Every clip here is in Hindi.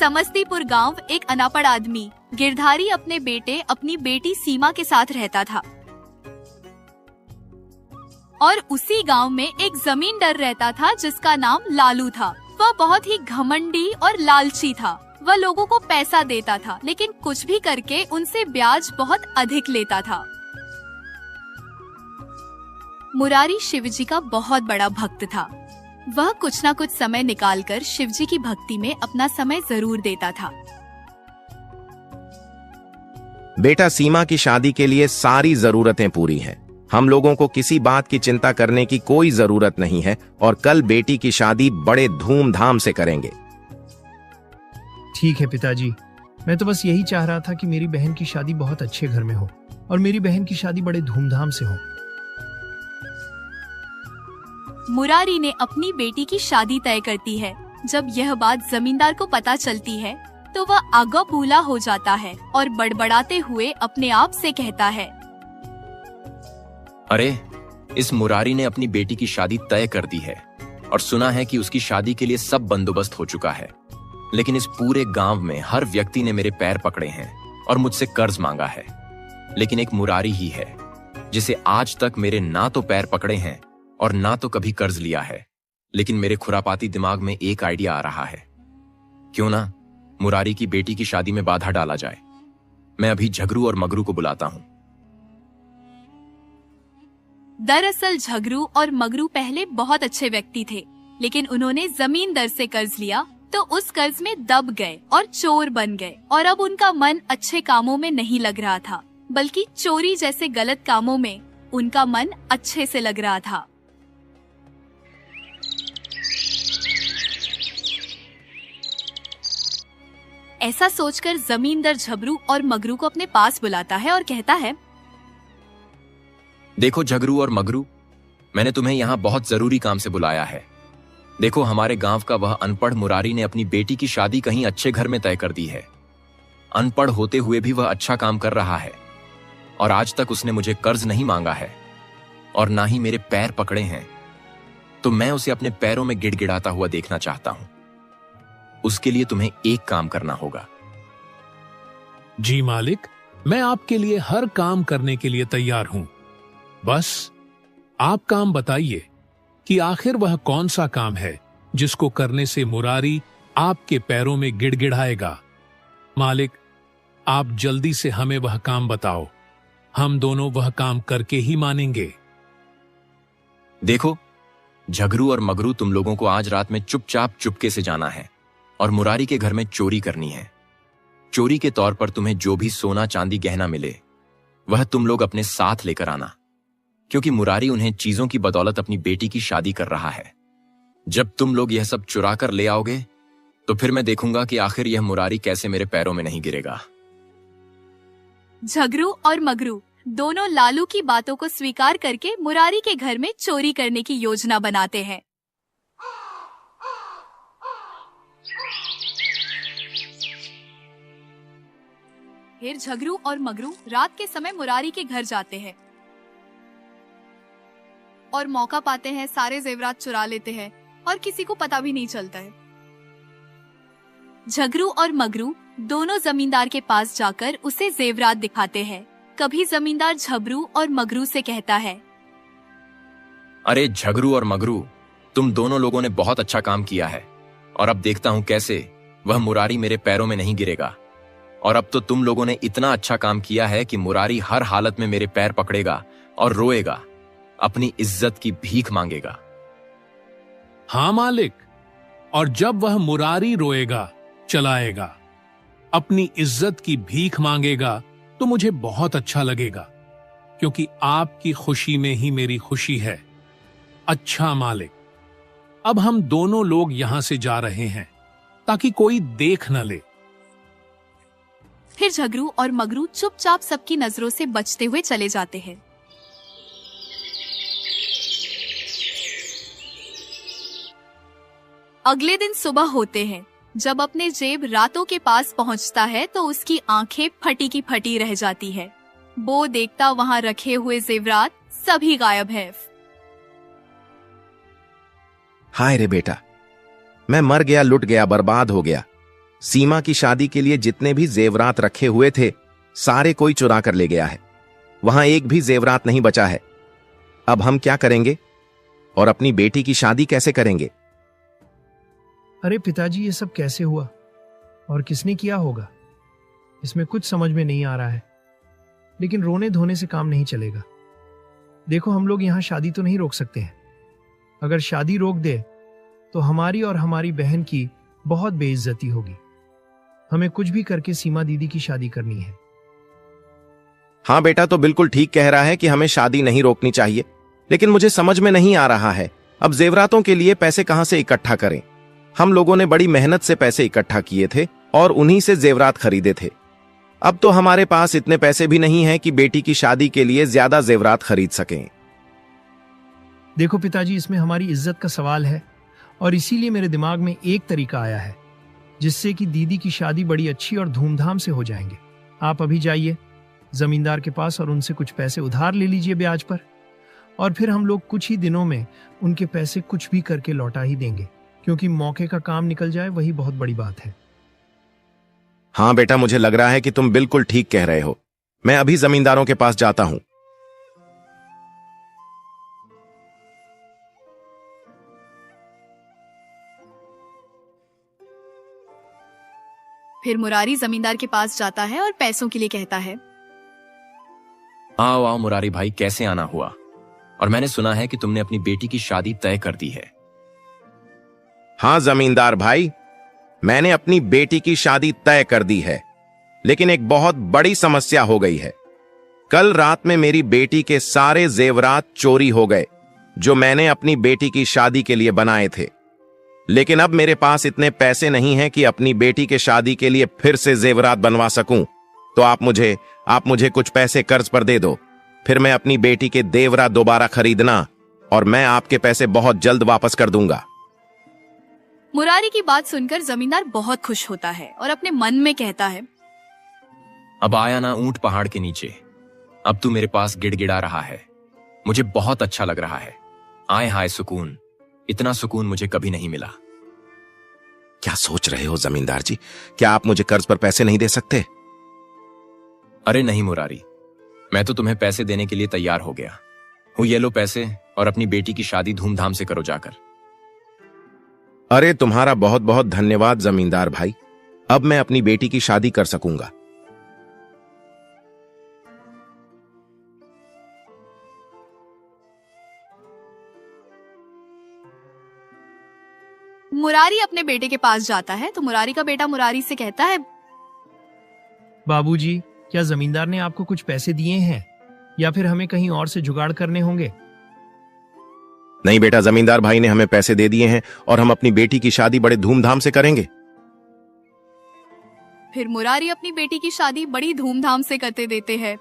समस्तीपुर गांव एक अनापढ़ आदमी गिरधारी अपने बेटे अपनी बेटी सीमा के साथ रहता था। और उसी गांव में एक जमींदार रहता था जिसका नाम लालू था। वह बहुत ही घमंडी और लालची था। वह लोगों को पैसा देता था, लेकिन कुछ भी करके उनसे ब्याज बहुत अधिक लेता था। मुरारी शिवजी का बहुत बड़ा भक्त था। वह कुछ न कुछ समय निकालकर शिवजी की भक्ति में अपना समय जरूर देता था। बेटा, सीमा की शादी के लिए सारी जरूरतें पूरी हैं। हम लोगों को किसी बात की चिंता करने की कोई जरूरत नहीं है और कल बेटी की शादी बड़े धूमधाम से करेंगे। ठीक है पिताजी, मैं तो बस यही चाह रहा था कि मेरी बहन की शादी बहुत अच्छे घर में हो और मेरी बहन की शादी बड़े धूमधाम से हो। मुरारी ने अपनी बेटी की शादी तय करती है। जब यह बात जमींदार को पता चलती है तो वह आगा भूला हो जाता है और बड़बड़ाते हुए अपने आप से कहता है, अरे, इस मुरारी ने अपनी बेटी की शादी तय कर दी है और सुना है कि उसकी शादी के लिए सब बंदोबस्त हो चुका है। लेकिन इस पूरे गांव में हर व्यक्ति ने मेरे पैर पकड़े हैं और मुझसे कर्ज मांगा है। लेकिन एक मुरारी ही है जिसे आज तक मेरे ना तो पैर पकड़े हैं और ना तो कभी कर्ज लिया है। लेकिन मेरे खुरापाती दिमाग में एक आइडिया आ रहा है, क्यों ना मुरारी की बेटी की शादी में बाधा डाला जाए। मैं अभी झगरू और मगरू को बुलाता हूँ। दरअसल झगरू और मगरू पहले बहुत अच्छे व्यक्ति थे, लेकिन उन्होंने जमींदार से कर्ज लिया तो उस कर्ज में दब गए और चोर बन गए। और अब उनका मन अच्छे कामों में नहीं लग रहा था, बल्कि चोरी जैसे गलत कामों में उनका मन अच्छे से लग रहा था। ऐसा सोचकर जमींदार झगरू और मगरू को अपने पास बुलाता है और कहता है, देखो झगरू और मगरू, मैंने तुम्हें यहाँ बहुत जरूरी काम से बुलाया है। देखो, हमारे गांव का वह अनपढ़ मुरारी ने अपनी बेटी की शादी कहीं अच्छे घर में तय कर दी है। अनपढ़ होते हुए भी वह अच्छा काम कर रहा है और आज तक उसने मुझे कर्ज नहीं मांगा है और ना ही मेरे पैर पकड़े हैं। तो मैं उसे अपने पैरों में गिड़गिड़ाता हुआ देखना चाहता हूं। उसके लिए तुम्हें एक काम करना होगा। जी मालिक, मैं आपके लिए हर काम करने के लिए तैयार हूं। बस आप काम बताइए कि आखिर वह कौन सा काम है जिसको करने से मुरारी आपके पैरों में गिड़गिड़ाएगा। मालिक, आप जल्दी से हमें वह काम बताओ। हम दोनों वह काम करके ही मानेंगे। देखो झगरू और मगरू, तुम लोगों को आज रात में चुपचाप चुपके से जाना है और मुरारी के घर में चोरी करनी है। चोरी के तौर पर तुम्हें जो भी सोना चांदी गहना मिले वह तुम लोग अपने साथ लेकर आना, क्योंकि मुरारी उन्हें चीजों की बदौलत अपनी बेटी की शादी कर रहा है। जब तुम लोग यह सब चुरा कर ले आओगे तो फिर मैं देखूंगा कि आखिर यह मुरारी कैसे मेरे पैरों में नहीं गिरेगा। झगरू और मगरू दोनों लालू की बातों को स्वीकार करके मुरारी के घर में चोरी करने की योजना बनाते हैं। फिर झगरू और मगरू रात के समय मुरारी के घर जाते हैं और मौका पाते हैं सारे जेवरात चुरा लेते हैं और किसी को पता भी नहीं चलता है। झगरू और मगरू दोनों जमींदार के पास जाकर उसे जेवरात दिखाते हैं। कभी जमींदार झगरू और मगरू से कहता है, अरे झगरू और मगरू, तुम दोनों लोगों ने बहुत अच्छा काम किया है और अब देखता हूं कैसे वह मुरारी मेरे पैरों में नहीं गिरेगा। और अब तो तुम लोगों ने इतना अच्छा काम किया है कि मुरारी हर हालत में मेरे पैर पकड़ेगा और रोएगा, अपनी इज्जत की भीख मांगेगा। हाँ मालिक, और जब वह मुरारी रोएगा, चलाएगा, अपनी इज्जत की भीख मांगेगा तो मुझे बहुत अच्छा लगेगा, क्योंकि आपकी खुशी में ही मेरी खुशी है। अच्छा मालिक, अब हम दोनों लोग यहां से जा रहे हैं ताकि कोई देख न ले। फिर झगरू और मगरू चुपचाप सबकी नजरों से बचते हुए चले जाते हैं। अगले दिन सुबह होते हैं। जब अपने जेब रातों के पास पहुंचता है तो उसकी आंखें फटी की फटी रह जाती है। वो देखता वहां रखे हुए जेवरात सभी गायब है। हाय रे बेटा, मैं मर गया, लुट गया, बर्बाद हो गया। सीमा की शादी के लिए जितने भी जेवरात रखे हुए थे सारे कोई चुरा कर ले गया है। वहां एक भी जेवरात नहीं बचा है। अब हम क्या करेंगे और अपनी बेटी की शादी कैसे करेंगे? अरे पिताजी, ये सब कैसे हुआ और किसने किया होगा? इसमें कुछ समझ में नहीं आ रहा है। लेकिन रोने धोने से काम नहीं चलेगा। देखो, हम लोग यहाँ शादी तो नहीं रोक सकते हैं। अगर शादी रोक दे तो हमारी और हमारी बहन की बहुत बेइज्जती होगी। हमें कुछ भी करके सीमा दीदी की शादी करनी है। हाँ बेटा तो बिल्कुल ठीक कह रहा है कि हमें शादी नहीं रोकनी चाहिए, लेकिन मुझे समझ में नहीं आ रहा है अब जेवरातों के लिए पैसे कहां से इकट्ठा करें। हम लोगों ने बड़ी मेहनत से पैसे इकट्ठा किए थे और उन्हीं से जेवरात खरीदे थे। अब तो हमारे पास इतने पैसे भी नहीं हैं कि बेटी की शादी के लिए ज्यादा जेवरात खरीद सकें। देखो पिताजी, इसमें हमारी इज्जत का सवाल है और इसीलिए मेरे दिमाग में एक तरीका आया है जिससे कि दीदी की शादी बड़ी अच्छी और धूमधाम से हो जाएंगे। आप अभी जाइए जमींदार के पास और उनसे कुछ पैसे उधार ले लीजिए ब्याज पर, और फिर हम लोग कुछ ही दिनों में उनके पैसे कुछ भी करके लौटा ही देंगे, क्योंकि मौके का काम निकल जाए वही बहुत बड़ी बात है। हाँ बेटा, मुझे लग रहा है कि तुम बिल्कुल ठीक कह रहे हो। मैं अभी जमींदारों के पास जाता हूं। फिर मुरारी जमींदार के पास जाता है और पैसों के लिए कहता है, आओ आओ मुरारी भाई, कैसे आना हुआ? और मैंने सुना है कि तुमने अपनी बेटी की शादी तय कर दी है। हाँ जमींदार भाई, मैंने अपनी बेटी की शादी तय कर दी है, लेकिन एक बहुत बड़ी समस्या हो गई है। कल रात में मेरी बेटी के सारे जेवरात चोरी हो गए जो मैंने अपनी बेटी की शादी के लिए बनाए थे। लेकिन अब मेरे पास इतने पैसे नहीं हैं कि अपनी बेटी के शादी के लिए फिर से जेवरात बनवा सकूं। तो आप मुझे कुछ पैसे कर्ज पर दे दो, फिर मैं अपनी बेटी के जेवरात दोबारा खरीदना और मैं आपके पैसे बहुत जल्द वापस कर दूंगा। मुरारी की बात सुनकर जमींदार बहुत खुश होता है और अपने मन में कहता है, अब आया ना ऊंट पहाड़ के नीचे। अब तू मेरे पास गिड़गिड़ा रहा है, मुझे बहुत अच्छा लग रहा है। आए हाय सुकून, इतना सुकून मुझे कभी नहीं मिला। क्या सोच रहे हो जमींदार जी? क्या आप मुझे कर्ज पर पैसे नहीं दे सकते? अरे नहीं मुरारी, मैं तो तुम्हें पैसे देने के लिए तैयार हो गया हूं। ये लो पैसे और अपनी बेटी की शादी धूमधाम से करो जाकर। अरे तुम्हारा बहुत बहुत धन्यवाद जमींदार भाई। अब मैं अपनी बेटी की शादी कर सकूंगा। मुरारी अपने बेटे के पास जाता है तो मुरारी का बेटा मुरारी से कहता है, बाबूजी, क्या जमींदार ने आपको कुछ पैसे दिए हैं या फिर हमें कहीं और से जुगाड़ करने होंगे? नहीं बेटा, जमींदार भाई ने हमें पैसे दे दिए हैं और हम अपनी बेटी की शादी बड़े धूमधाम से करेंगे। फिर मुरारी अपनी बेटी की शादी बड़ी धूमधाम से करते देते हैं।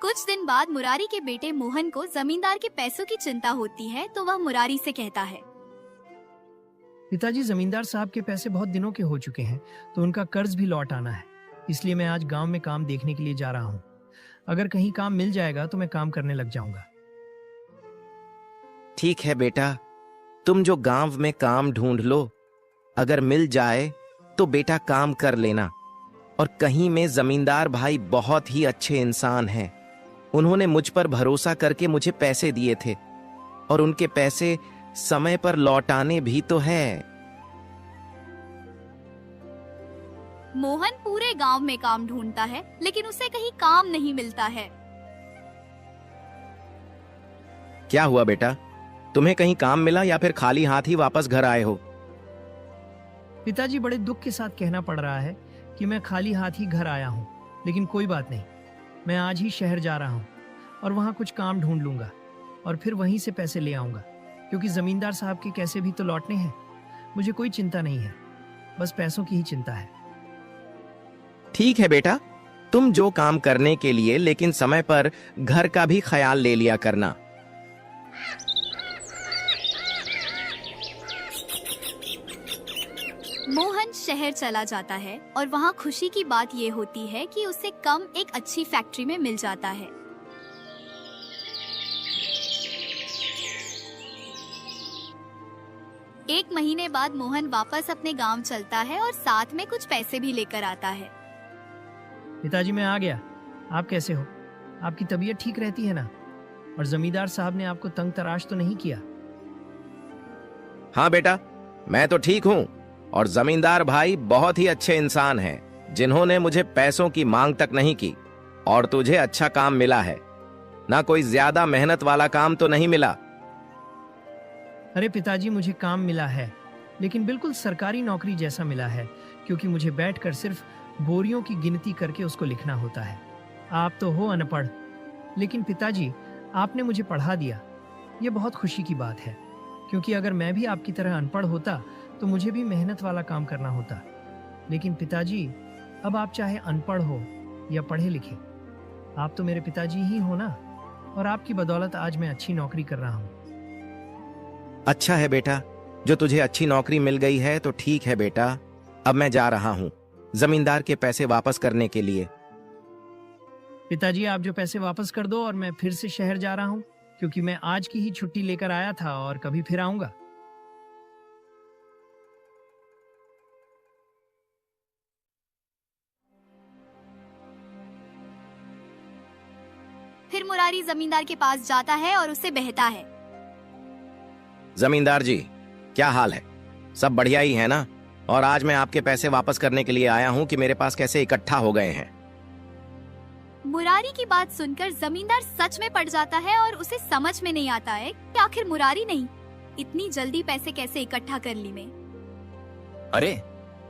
कुछ दिन बाद मुरारी के बेटे मोहन को जमींदार के पैसों की चिंता होती है तो वह मुरारी से कहता है, पिताजी, जमींदार साहब के पैसे बहुत दिनों के हो चुके हैं तो उनका कर्ज भी लौट आना है, इसलिए मैं आज गांव में काम देखने के लिए जा रहा हूं। अगर कहीं काम मिल जाएगा तो मैं काम करने लग जाऊंगा। ठीक है बेटा, तुम जो गांव में काम ढूंढ लो, अगर मिल जाए तो बेटा काम कर लेना। और कहीं में जमींदार भाई बहुत ही अच्छे इंसान हैं। उन्होंने मुझ पर भरोसा करके मुझे पैसे दिए थे और उनके पैसे समय पर लौटाने भी तो है। मोहन पूरे गांव में काम ढूंढता है लेकिन उसे कहीं काम नहीं मिलता है। क्या हुआ बेटा, तुम्हें कहीं काम मिला या फिर खाली हाथ ही वापस घर आए हो? पिताजी, बड़े दुख के साथ कहना पड़ रहा है कि मैं खाली हाथ ही घर आया हूँ, लेकिन कोई बात नहीं, मैं आज ही शहर जा रहा हूँ और वहाँ कुछ काम ढूंढ लूंगा और फिर वहीं से पैसे ले आऊंगा, क्योंकि जमींदार साहब के कैसे भी तो लौटने हैं। मुझे कोई चिंता नहीं है, बस पैसों की ही चिंता है। ठीक है बेटा, तुम जो काम करने के लिए लेकिन समय पर घर का भी ख्याल ले लिया करना। मोहन शहर चला जाता है और वहाँ खुशी की बात ये होती है कि उसे कम एक अच्छी फैक्ट्री में मिल जाता है। 1 महीने बाद मोहन वापस अपने गांव चलता है और साथ में कुछ पैसे भी लेकर आता है। पिताजी मैं आ गया। आप कैसे हो? आपकी तबीयत ठीक रहती है ना? और जमींदार साहब ने आपको तंग तराश तो नहीं किया? हाँ बेटा, मैं तो ठीक हूँ और जमींदार भाई बहुत ही अच्छे इंसान हैं, जिन्होंने मुझे पैसों की मांग तक नहीं की। और तुझे अच्छा काम मिला है ना, कोई ज्यादा मेहनत वाला काम तो नहीं मिला। अरे पिताजी मुझे काम मिला है, लेकिन बिल्कुल सरकारी नौकरी जैसा मिला है, क्योंकि मुझे बैठकर सिर्फ बोरियों की गिनती करके उसको लिखना होता है। आप तो हो अनपढ़, लेकिन पिताजी आपने मुझे पढ़ा दिया। ये बहुत खुशी की बात है, क्योंकि अगर मैं भी आपकी तरह अनपढ़ होता तो मुझे भी मेहनत वाला काम करना होता। लेकिन पिताजी, अब आप चाहे अनपढ़ हो या पढ़े लिखे, आप तो मेरे पिताजी ही हो ना, और आपकी बदौलत आज मैं अच्छी नौकरी कर रहा हूँ। अच्छा है बेटा, जो तुझे अच्छी नौकरी मिल गई है तो ठीक है बेटा। अब मैं जा रहा हूँ जमींदार के पैसे वापस करने के लिए। पिताजी आप जो पैसे वापस कर दो, और मैं फिर से शहर जा रहा हूँ, क्योंकि मैं आज की ही छुट्टी लेकर आया था और कभी फिर आऊंगा। फिर मुरारी जमींदार के पास जाता है और उसे बहता है। जमींदार जी, क्या हाल है? सब बढ़िया ही है ना? और आज मैं आपके पैसे वापस करने के लिए आया हूँ कि मेरे पास कैसे इकट्ठा हो गए हैं। मुरारी की बात सुनकर जमींदार सच में पड़ जाता है और उसे समझ में नहीं आता है कि आखिर मुरारी नहीं इतनी जल्दी पैसे कैसे इकट्ठा कर ली मैं। अरे,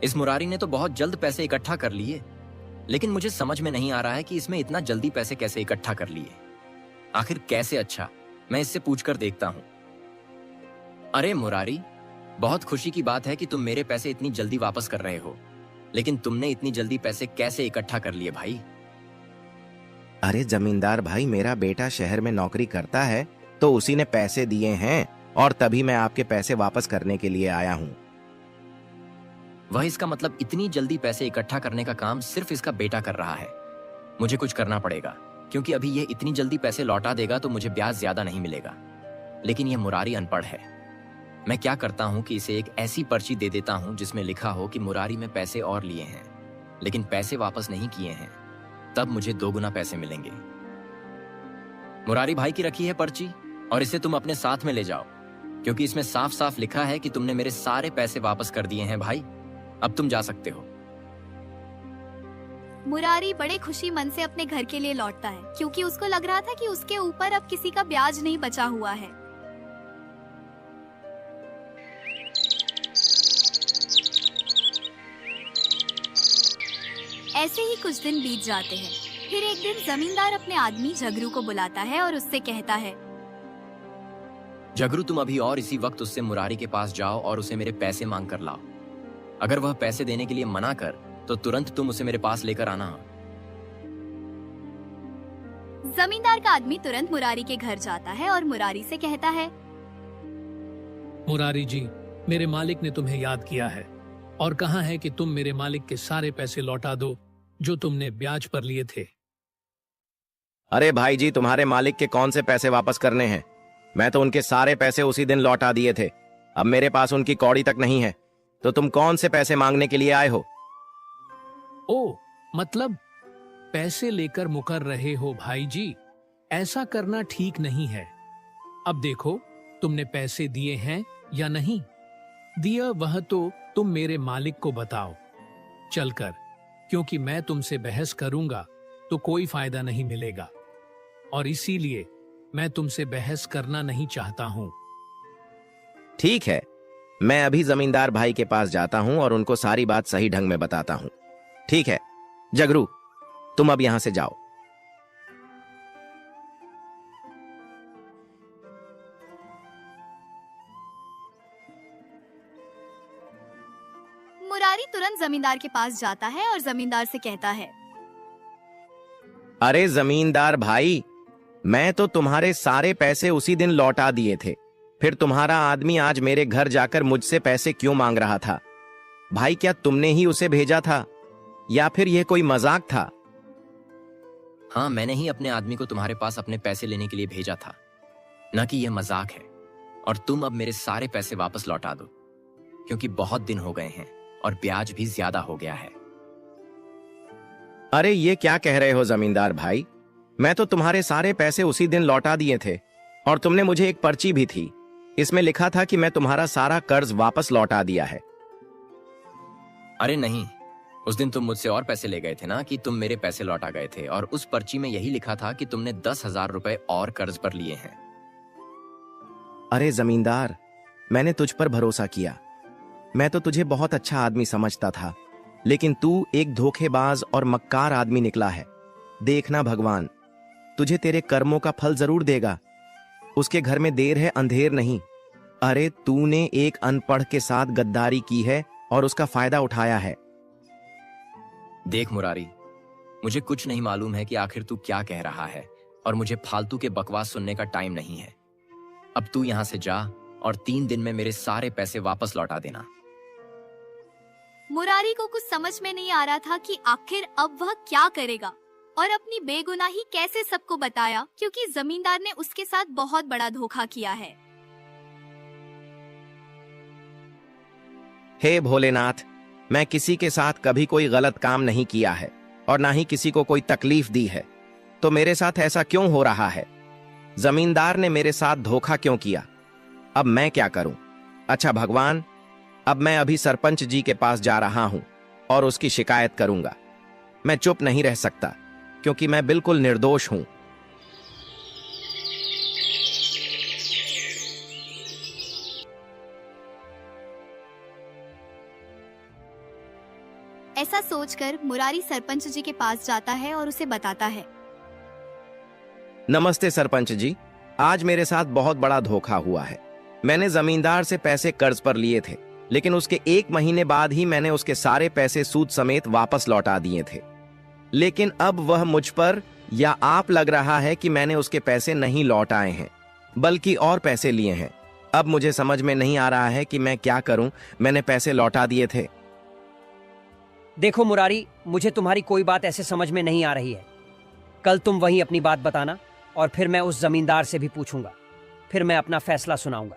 इस मुरारी ने तो बहुत जल्द पैसे इकट्ठा कर लिए, लेकिन मुझे समझ में नहीं आ रहा है कि इसमें इतना जल्दी पैसे कैसे इकट्ठा कर लिए। आखिर कैसे? अच्छा, मैं इससे पूछकर देखता हूँ। अरे मुरारी, बहुत खुशी की बात है कि तुम मेरे पैसे इतनी जल्दी वापस कर रहे हो, लेकिन तुमने इतनी जल्दी पैसे कैसे इकट्ठा कर लिए भाई? अरे जमींदार भाई, मेरा बेटा शहर में नौकरी करता है तो उसी ने पैसे दिए हैं, और तभी मैं आपके पैसे वापस करने के लिए आया हूँ। वह इसका मतलब इतनी जल्दी पैसे इकट्ठा करने का काम सिर्फ इसका बेटा कर रहा है। मुझे कुछ करना पड़ेगा, क्योंकि अभी ये इतनी जल्दी पैसे लौटा देगा तो मुझे ब्याज ज्यादा नहीं मिलेगा। लेकिन यह मुरारी अनपढ़ है। मैं क्या करता हूँ कि इसे एक ऐसी पर्ची दे देता हूँ जिसमें लिखा हो कि मुरारी में पैसे और लिए हैं, लेकिन पैसे वापस नहीं किए हैं, तब मुझे 2 गुना पैसे मिलेंगे। मुरारी भाई की रखी है पर्ची, और इसे तुम अपने साथ में ले जाओ, क्योंकि इसमें साफ साफ लिखा है कि तुमने मेरे सारे पैसे वापस कर दिए हैं भाई। अब तुम जा सकते हो। मुरारी बड़े खुशी मन से अपने घर के लिए लौटता है, क्योंकि उसको लग रहा था कि उसके ऊपर अब किसी का ब्याज नहीं बचा हुआ है। ऐसे ही कुछ दिन बीत जाते हैं। फिर एक दिन जमींदार अपने आदमी झगरू को बुलाता है और उससे कहता है, झगरू, तुम अभी और इसी वक्त उससे मुरारी के पास जाओ और उसे मेरे पैसे मांग कर लाओ। अगर वह पैसे देने के लिए मना कर तो तुरंत तुम उसे मेरे पास लेकर आना। जमींदार का आदमी तुरंत मुरारी के घर जाता है और मुरारी से कहता है, मुरारी जी, मेरे मालिक ने तुम्हें याद किया है और कहा है कि तुम मेरे मालिक के सारे पैसे लौटा दो जो तुमने ब्याज पर लिए थे। अरे भाई जी, तुम्हारे मालिक के कौन से पैसे वापस करने हैं? मैं तो उनके सारे पैसे उसी दिन लौटा दिए थे। अब मेरे पास उनकी कौड़ी तक नहीं है, तो तुम कौन से पैसे मांगने के लिए आए हो? ओ, मतलब पैसे लेकर मुकर रहे हो भाई जी? ऐसा करना ठीक नहीं है। अब देखो, तुमने पैसे दिए हैं या नहीं दिया, वह तो तुम मेरे मालिक को बताओ चलकर, क्योंकि मैं तुमसे बहस करूंगा तो कोई फायदा नहीं मिलेगा, और इसीलिए मैं तुमसे बहस करना नहीं चाहता हूं। ठीक है, मैं अभी जमींदार भाई के पास जाता हूं और उनको सारी बात सही ढंग में बताता हूं। ठीक है झगरू, तुम अब यहां से जाओ। मुरारी तुरंत जमींदार के पास जाता है और जमींदार से कहता है, अरे जमींदार भाई, मैं तो तुम्हारे सारे पैसे उसी दिन लौटा दिए थे, फिर तुम्हारा आदमी आज मेरे घर जाकर मुझसे पैसे क्यों मांग रहा था? भाई, क्या तुमने ही उसे भेजा था या फिर यह कोई मजाक था? हाँ, मैंने ही अपने आदमी को तुम्हारे पास अपने पैसे लेने के लिए भेजा था, न कि यह मजाक है। और तुम अब मेरे सारे पैसे वापस लौटा दो, क्योंकि बहुत दिन हो गए हैं और ब्याज भी ज्यादा हो गया है। अरे ये क्या कह रहे हो जमींदार भाई, मैं तो तुम्हारे सारे पैसे उसी दिन लौटा दिए थे और तुमने मुझे एक पर्ची भी थी, इसमें लिखा था कि मैं तुम्हारा सारा कर्ज वापस लौटा दिया है। अरे नहीं, उस दिन तुम मुझसे और पैसे ले गए थे ना कि तुम मेरे पैसे लौटा गए थे, और उस पर्ची में यही लिखा था कि तुमने 10,000 रुपए और कर्ज पर लिए हैं। अरे जमींदार, मैंने तुझ पर भरोसा किया, मैं तो तुझे बहुत अच्छा आदमी समझता था, लेकिन तू एक धोखेबाज और मक्कार आदमी निकला है। देखना भगवान तुझे तेरे कर्मों का फल जरूर देगा। उसके घर में देर है अंधेर नहीं। अरे तूने एक अनपढ़ के साथ गद्दारी की है और उसका फायदा उठाया है। देख मुरारी, मुझे कुछ नहीं मालूम है कि आखिर तू क्या कह रहा है, और मुझे फालतू के बकवास सुनने का टाइम नहीं है। अब तू यहां से जा और 3 दिन में मेरे सारे पैसे वापस लौटा देना। मुरारी को कुछ समझ में नहीं आ रहा था कि आखिर अब वह क्या करेगा और अपनी बेगुनाही कैसे सबको बताया, क्योंकि जमींदार ने उसके साथ बहुत बड़ा धोखा किया है। हे भोलेनाथ, मैं किसी के साथ कभी कोई गलत काम नहीं किया है और ना ही किसी को कोई तकलीफ दी है, तो मेरे साथ ऐसा क्यों हो रहा है? जमींदार ने मेरे साथ धोखा क्यों किया? अब मैं क्या करूं? अच्छा भगवान, अब मैं अभी सरपंच जी के पास जा रहा हूं और उसकी शिकायत करूंगा। मैं चुप नहीं रह सकता क्योंकि मैं बिल्कुल निर्दोष हूं। ऐसा सोचकर मुरारी सरपंच जी के पास जाता है और उसे बताता है। नमस्ते सरपंच जी, आज मेरे साथ बहुत बड़ा धोखा हुआ है। मैंने जमींदार से पैसे कर्ज पर लिए थे, लेकिन उसके 1 महीने बाद ही मैंने उसके सारे पैसे सूद समेत वापस लौटा दिए थे। लेकिन अब वह मुझ पर या आप लग रहा है कि मैंने उसके पैसे नहीं लौटाए हैं, बल्कि और पैसे लिए हैं। अब मुझे समझ में नहीं आ रहा है कि मैं क्या करूं। मैंने पैसे लौटा दिए थे। देखो मुरारी, मुझे तुम्हारी कोई बात ऐसे समझ में नहीं आ रही है। कल तुम वहीं अपनी बात बताना और फिर मैं उस जमींदार से भी पूछूंगा, फिर मैं अपना फैसला सुनाऊंगा।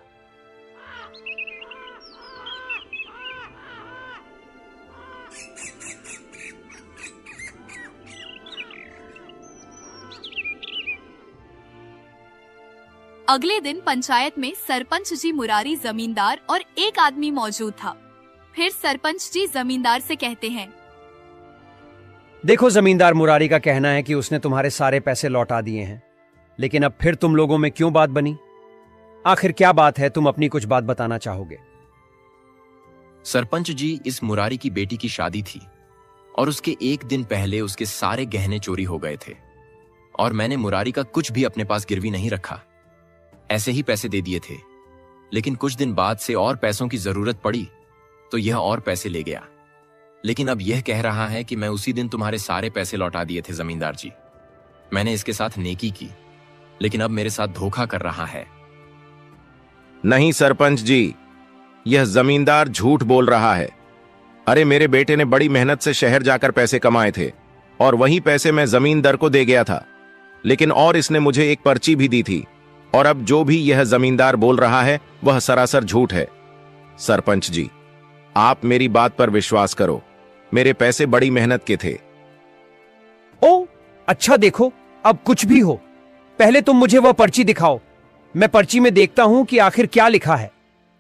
अगले दिन पंचायत में सरपंच जी, मुरारी, जमींदार और एक आदमी मौजूद था। फिर सरपंच जी जमींदार से कहते हैं, देखो जमींदार, मुरारी का कहना है कि उसने तुम्हारे सारे पैसे लौटा दिए हैं, लेकिन अब फिर तुम लोगों में क्यों बात बनी? आखिर क्या बात है? तुम अपनी कुछ बात बताना चाहोगे? सरपंच जी, इस मुरारी की बेटी की शादी थी और उसके 1 दिन पहले उसके सारे गहने चोरी हो गए थे, और मैंने मुरारी का कुछ भी अपने पास गिरवी नहीं रखा, ऐसे ही पैसे दे दिए थे। लेकिन कुछ दिन बाद से और पैसों की जरूरत पड़ी तो यह और पैसे ले गया। लेकिन अब यह कह रहा है कि मैं उसी दिन तुम्हारे सारे पैसे लौटा दिए थे। जमींदार जी, मैंने इसके साथ नेकी की, लेकिन अब मेरे साथ धोखा कर रहा है। नहीं सरपंच जी, यह जमींदार झूठ बोल रहा है। अरे मेरे बेटे ने बड़ी मेहनत से शहर जाकर पैसे कमाए थे और वही पैसे मैं जमींदार को दे गया था, लेकिन और इसने मुझे एक पर्ची भी दी थी, और अब जो भी यह जमींदार बोल रहा है वह सरासर झूठ है। सरपंच जी, आप मेरी बात पर विश्वास करो, मेरे पैसे बड़ी मेहनत के थे। ओ अच्छा, देखो अब कुछ भी हो, पहले तुम मुझे वह पर्ची दिखाओ। मैं पर्ची में देखता हूं कि आखिर क्या लिखा है,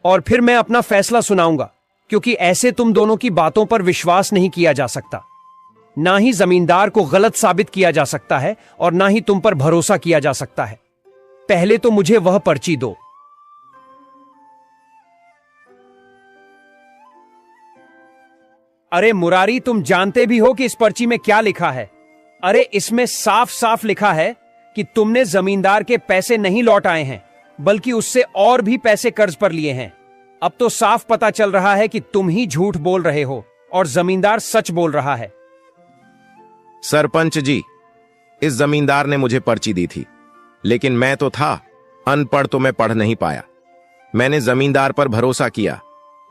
और फिर मैं अपना फैसला सुनाऊंगा, क्योंकि ऐसे तुम दोनों की बातों पर विश्वास नहीं किया जा सकता। ना ही जमींदार को गलत साबित किया जा सकता है और ना ही तुम पर भरोसा किया जा सकता है। पहले तो मुझे वह पर्ची दो। अरे मुरारी, तुम जानते भी हो कि इस पर्ची में क्या लिखा है? अरे इसमें साफ साफ लिखा है कि तुमने जमींदार के पैसे नहीं लौटाए हैं, बल्कि उससे और भी पैसे कर्ज पर लिए हैं। अब तो साफ पता चल रहा है कि तुम ही झूठ बोल रहे हो और जमींदार सच बोल रहा है। सरपंच जी, इस जमींदार ने मुझे पर्ची दी थी, लेकिन मैं तो था अनपढ़, तो मैं पढ़ नहीं पाया। मैंने जमींदार पर भरोसा किया,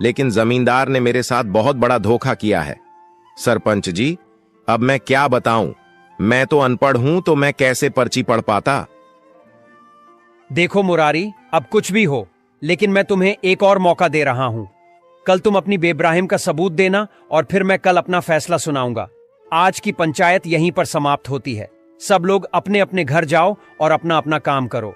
लेकिन जमींदार ने मेरे साथ बहुत बड़ा धोखा किया है। सरपंच जी, अब मैं क्या बताऊं? मैं तो अनपढ़ हूं, तो मैं कैसे पर्ची पढ़ पाता? देखो मुरारी, अब कुछ भी हो, लेकिन मैं तुम्हें एक और मौका दे रहा हूं। कल तुम अपनी बेब्राहिम का सबूत देना और फिर मैं कल अपना फैसला सुनाऊंगा। आज की पंचायत यहीं पर समाप्त होती है। सब लोग अपने अपने घर जाओ और अपना अपना काम करो।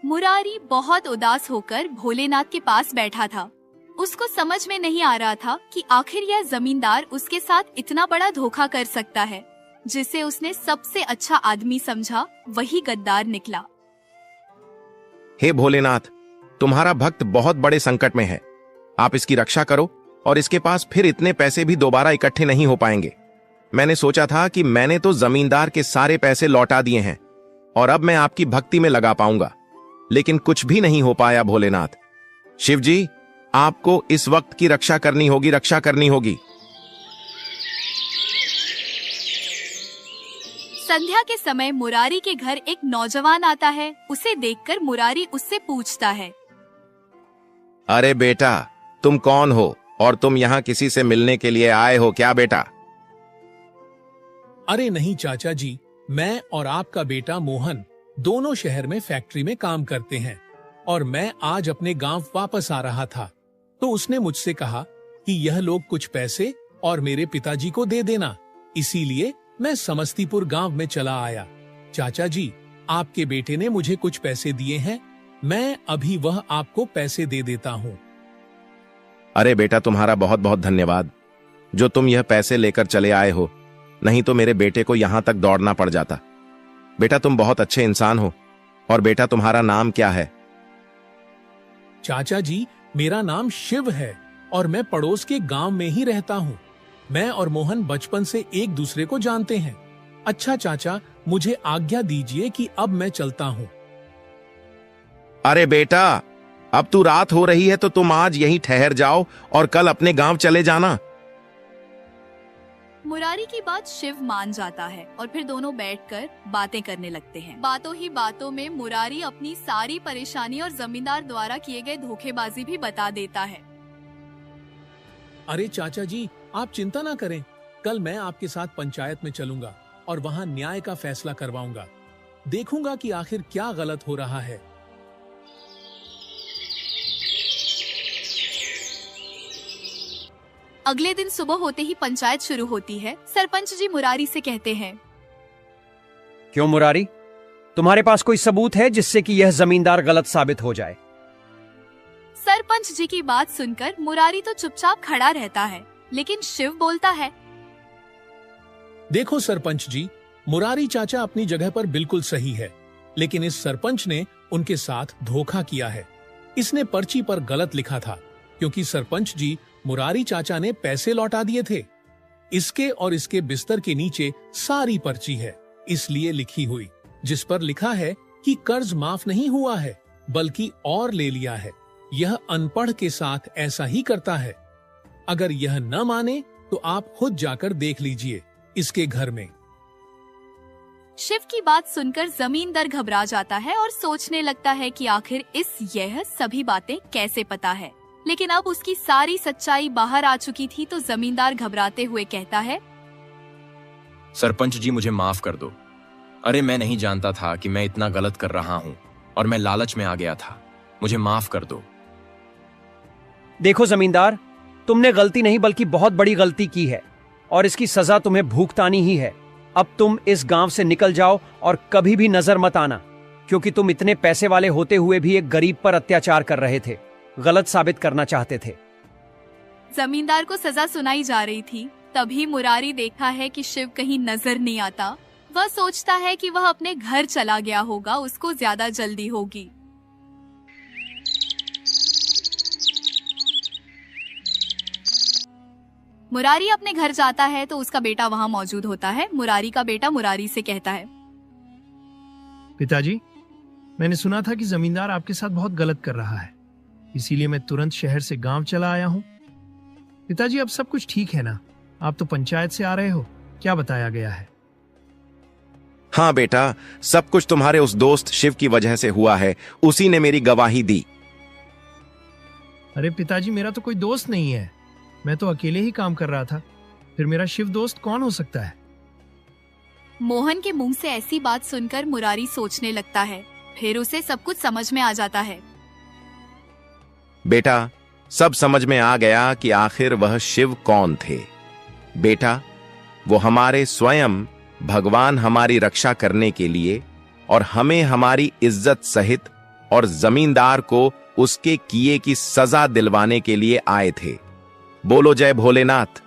मुरारी बहुत उदास होकर भोलेनाथ के पास बैठा था। उसको समझ में नहीं आ रहा था कि आखिर यह जमींदार उसके साथ इतना बड़ा धोखा कर सकता है। जिसे उसने सबसे अच्छा आदमी समझा वही गद्दार निकला। हे भोलेनाथ, तुम्हारा भक्त बहुत बड़े संकट में है। आप इसकी रक्षा करो और इसके पास फिर इतने पैसे भी दोबारा इकट्ठे नहीं हो पाएंगे। मैंने सोचा था कि मैंने तो जमींदार के सारे पैसे लौटा दिए हैं और अब मैं आपकी भक्ति में लगा पाऊंगा, लेकिन कुछ भी नहीं हो पाया। भोलेनाथ, शिव जी, आपको इस वक्त की रक्षा करनी होगी, रक्षा करनी होगी। संध्या के समय मुरारी के घर एक नौजवान आता है। उसे देखकर मुरारी उससे पूछता है, अरे बेटा, तुम कौन हो और तुम यहाँ किसी से मिलने के लिए आए हो क्या बेटा? अरे नहीं चाचा जी, मैं और आपका बेटा मोहन दोनों शहर में फैक्ट्री में काम करते हैं और मैं आज अपने गांव वापस आ रहा था तो उसने मुझसे कहा कि यह लोग कुछ पैसे और मेरे पिताजी को दे देना, इसीलिए मैं समस्तीपुर गांव में चला आया। चाचा जी, आपके बेटे ने मुझे कुछ पैसे दिए हैं, मैं अभी वह आपको पैसे दे देता हूँ। अरे बेटा, तुम्हारा बहुत बहुत धन्यवाद जो तुम यह पैसे लेकर चले आए हो, नहीं तो मेरे बेटे को यहां तक दौड़ना पड़ जाता। बेटा, तुम बहुत अच्छे इंसान हो। और बेटा, तुम्हारा नाम क्या है? चाचा जी, मेरा नाम शिव है और मैं पड़ोस के गांव में ही रहता हूँ। मैं और मोहन बचपन से एक दूसरे को जानते हैं। अच्छा चाचा, मुझे आज्ञा दीजिए कि अब मैं चलता हूँ। अरे बेटा, अब तू रात हो रही है तो तुम आज यहीं ठहर जाओ और कल अपने गांव चले जाना। मुरारी की बात शिव मान जाता है और फिर दोनों बैठकर बातें करने लगते हैं। बातों ही बातों में मुरारी अपनी सारी परेशानी और जमींदार द्वारा किए गए धोखेबाजी भी बता देता है। अरे चाचा जी, आप चिंता ना करें, कल मैं आपके साथ पंचायत में चलूंगा और वहां न्याय का फैसला करवाऊंगा। देखूंगा कि आखिर क्या गलत हो रहा है। अगले दिन सुबह होते ही पंचायत शुरू होती है। सरपंच जी मुरारी से कहते हैं, क्यों मुरारी, तुम्हारे पास कोई सबूत है जिससे कि यह जमींदार गलत साबित हो जाए? सरपंच जी की बात सुनकर मुरारी तो चुपचाप खड़ा रहता है, लेकिन शिव बोलता है, देखो सरपंच जी, मुरारी चाचा अपनी जगह पर बिल्कुल सही है, लेकिन इस सरपंच ने उनके साथ धोखा किया है। इसने पर्ची पर गलत लिखा था क्योंकि सरपंच जी मुरारी चाचा ने पैसे लौटा दिए थे। इसके और इसके बिस्तर के नीचे सारी पर्ची है इसलिए लिखी हुई, जिस पर लिखा है कि कर्ज माफ नहीं हुआ है बल्कि और ले लिया है। यह अनपढ़ के साथ ऐसा ही करता है। अगर यह न माने तो आप खुद जाकर देख लीजिए इसके घर में। शिव की बात सुनकर जमींदार घबरा जाता है और सोचने लगता है कि आखिर यह सभी बातें कैसे पता है। लेकिन अब उसकी सारी सच्चाई बाहर आ चुकी थी तो जमींदार घबराते हुए कहता है, सरपंच जी, मुझे माफ कर दो। अरे मैं नहीं जानता था कि मैं इतना गलत कर रहा हूँ और मैं लालच में आ गया था। मुझे माफ कर दो। देखो जमींदार, तुमने गलती नहीं बल्कि बहुत बड़ी गलती की है और इसकी सजा तुम्हें भुगतानी ही है। अब तुम इस गांव से निकल जाओ और कभी भी नजर मत आना, क्योंकि तुम इतने पैसे वाले होते हुए भी एक गरीब पर अत्याचार कर रहे थे, गलत साबित करना चाहते थे। जमींदार को सजा सुनाई जा रही थी। तभी मुरारी देखा है कि शिव कहीं नजर नहीं आता। वह सोचता है कि वह अपने घर चला गया होगा, उसको ज्यादा जल्दी होगी। मुरारी अपने घर जाता है तो उसका बेटा वहां मौजूद होता है। मुरारी का बेटा मुरारी से कहता है, पिताजी, मैंने सुना था कि जमींदार आपके साथ बहुत गलत कर रहा है, इसीलिए मैं तुरंत शहर से गांव चला आया हूं। पिताजी, अब सब कुछ ठीक है ना? आप तो पंचायत से आ रहे हो, क्या बताया गया है? हाँ बेटा, सब कुछ तुम्हारे उस दोस्त शिव की वजह से हुआ है, उसी ने मेरी गवाही दी। अरे पिताजी, मेरा तो कोई दोस्त नहीं है, मैं तो अकेले ही काम कर रहा था, फिर मेरा शिव दोस्त कौन हो सकता है? मोहन के मुंह से ऐसी बात सुनकर मुरारी सोचने लगता है। फिर उसे सब कुछ समझ में आ जाता है। बेटा, सब समझ में आ गया कि आखिर वह शिव कौन थे। बेटा, वो हमारे स्वयं भगवान हमारी रक्षा करने के लिए और हमें हमारी इज्जत सहित और जमींदार को उसके किए की सजा दिलवाने के लिए आए थे। बोलो जय भोलेनाथ।